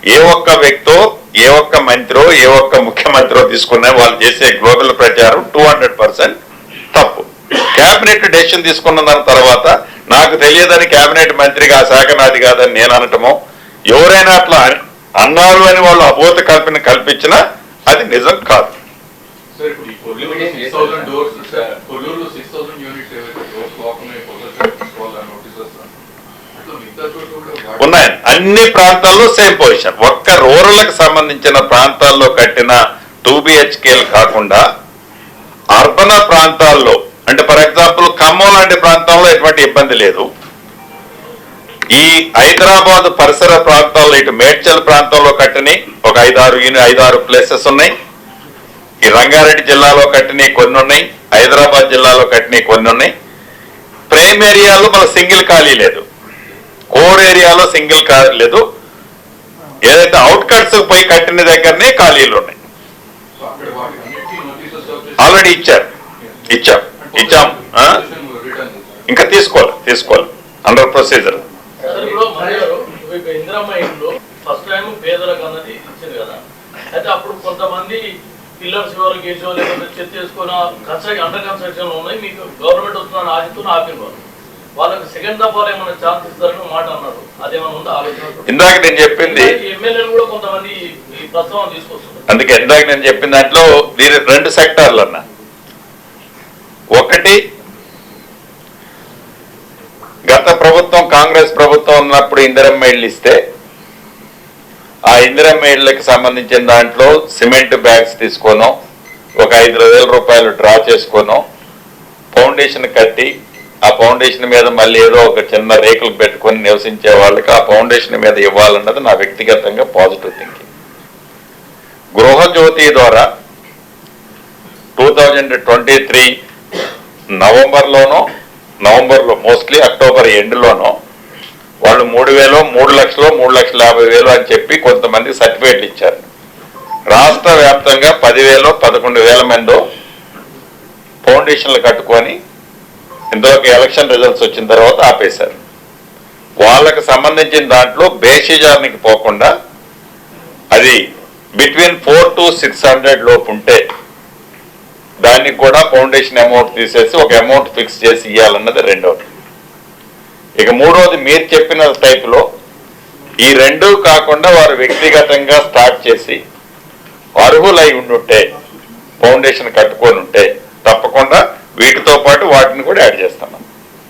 ఏ ఒక్క వ్యక్తో ఏ ఒక్క మంత్రో ఏ ఒక్క ముఖ్యమంత్రో తీసుకున్నా వాళ్ళు చేసే గ్లోబల్ ప్రచారం 200% తప్పు. కేబినెట్ డెసిషన్ తీసుకున్న దాని తర్వాత నాకు తెలియదని కేబినెట్ మంత్రిగా ఆ శాఖ నాది కాదని నేను అనటమో, ఎవరైనా అట్లా అన్నారు అని వాళ్ళు అబోధ కల్పన కల్పించినా అది నిజం కాదు. ఉన్నాయి అన్ని ప్రాంతాల్లో సేమ్ పొజిషన్. ఒక్క రూరల్కి సంబంధించిన ప్రాంతాల్లో కట్టిన 2 BHK కాకుండా అర్బన్ ప్రాంతాల్లో, అంటే ఫర్ ఎగ్జాంపుల్ ఖమ్మం లాంటి ప్రాంతంలో ఎటువంటి ఇబ్బంది లేదు. ఈ హైదరాబాద్ పరిసర ప్రాంతాల్లో ఇటు మేడ్చల్ ప్రాంతంలో కట్టినవి ఒక 5-6 ప్లేసెస్ ఉన్నాయి. ఈ రంగారెడ్డి జిల్లాలో కట్టినవి కొన్ని ఉన్నాయి, హైదరాబాద్ జిల్లాలో కట్టినవి కొన్ని ఉన్నాయి. ప్రైమ్ ఏరియాలో మన సింగిల్ ఖాళీ లేదు, కోర్ ఏరియాలో సింగిల్ ఖాళీ లేదు. ఏదైతే అవుట్కట్స్ పోయి కట్టిన దగ్గరనే ఖాళీలు ఉన్నాయి. ఆల్రెడీ ఇచ్చాం ఇంకా తీసుకోవాలి అండర్ ప్రొసీజర్. ఫస్ట్ టైం పేదలకు అన్నది ఇచ్చింది కదా, అయితే అప్పుడు కొంతమంది పిల్లర్స్ ఎవరు గేసో లేకపోతే చెత్త చేసుకున్న అండర్ కన్స్ట్రక్షన్ లో ఉన్నాయి, మీకు గవర్నమెంట్ వస్తుందని ఆశతో ఆపిన వాళ్ళకి సెకండ్ దఫా ఏమైనా ఛాన్స్ ఇస్తారని మాట అన్నారు. అదేమైనా ఉందా ఆలోచన? ఇందాక నేను చెప్పింది ఎమ్మెల్యేలు కూడా కొంతమంది ఈ ప్రస్తావన తీసుకొస్తున్నారు. అందుకే ఇందాక నేను చెప్పిన దాంట్లో దీని 2 సెక్టార్లు అన్నా. ఒకటి, గత ప్రభుత్వం కాంగ్రెస్ ప్రభుత్వం ఉన్నప్పుడు ఇందిరమ్మ ఇళ్ళు ఇస్తే ఆ ఇందిరమ్మ ఇళ్ళకి సంబంధించిన దాంట్లో సిమెంట్ బ్యాగ్స్ తీసుకోను, ఒక 5,000 రూపాయలు డ్రా చేసుకోను, ఫౌండేషన్ కట్టి ఆ ఫౌండేషన్ మీద మళ్ళీ ఏదో ఒక చిన్న రేకులు పెట్టుకొని నివసించే వాళ్ళకి ఆ ఫౌండేషన్ మీద ఇవ్వాలన్నది నా వ్యక్తిగతంగా పాజిటివ్ థింకింగ్. గృహజ్యోతి ద్వారా 2023 నవంబర్లో మోస్ట్లీ అక్టోబర్ ఎండ్లోనో వాళ్ళు 3,000, 3 లక్షలు, 3,50,000 అని చెప్పి కొంతమంది సర్టిఫికేట్లు ఇచ్చారు. రాష్ట్ర వ్యాప్తంగా 10,000, 11,000 మందో ఫౌండేషన్లు కట్టుకొని ఇందులోకి ఎలక్షన్ రిజల్ట్స్ వచ్చిన తర్వాత ఆపేశారు. వాళ్ళకి సంబంధించిన దాంట్లో బేషిజానికి పోకుండా అది బిట్వీన్ 400 to 600 లోపు ఉంటే దానికి కూడా ఫౌండేషన్ అమౌంట్ తీసేసి ఒక అమౌంట్ ఫిక్స్ చేసి ఇవ్వాలన్నది రెండవది. ఇక మూడవది, మీరు చెప్పిన టైపులో ఈ 2 కాకుండా వారు వ్యక్తిగతంగా స్టార్ట్ చేసి అర్హులై ఉండుంటే ఫౌండేషన్ కట్టుకొని ఉంటే తప్పకుండా వీటితో పాటు వాటిని కూడా యాడ్ చేస్తాం.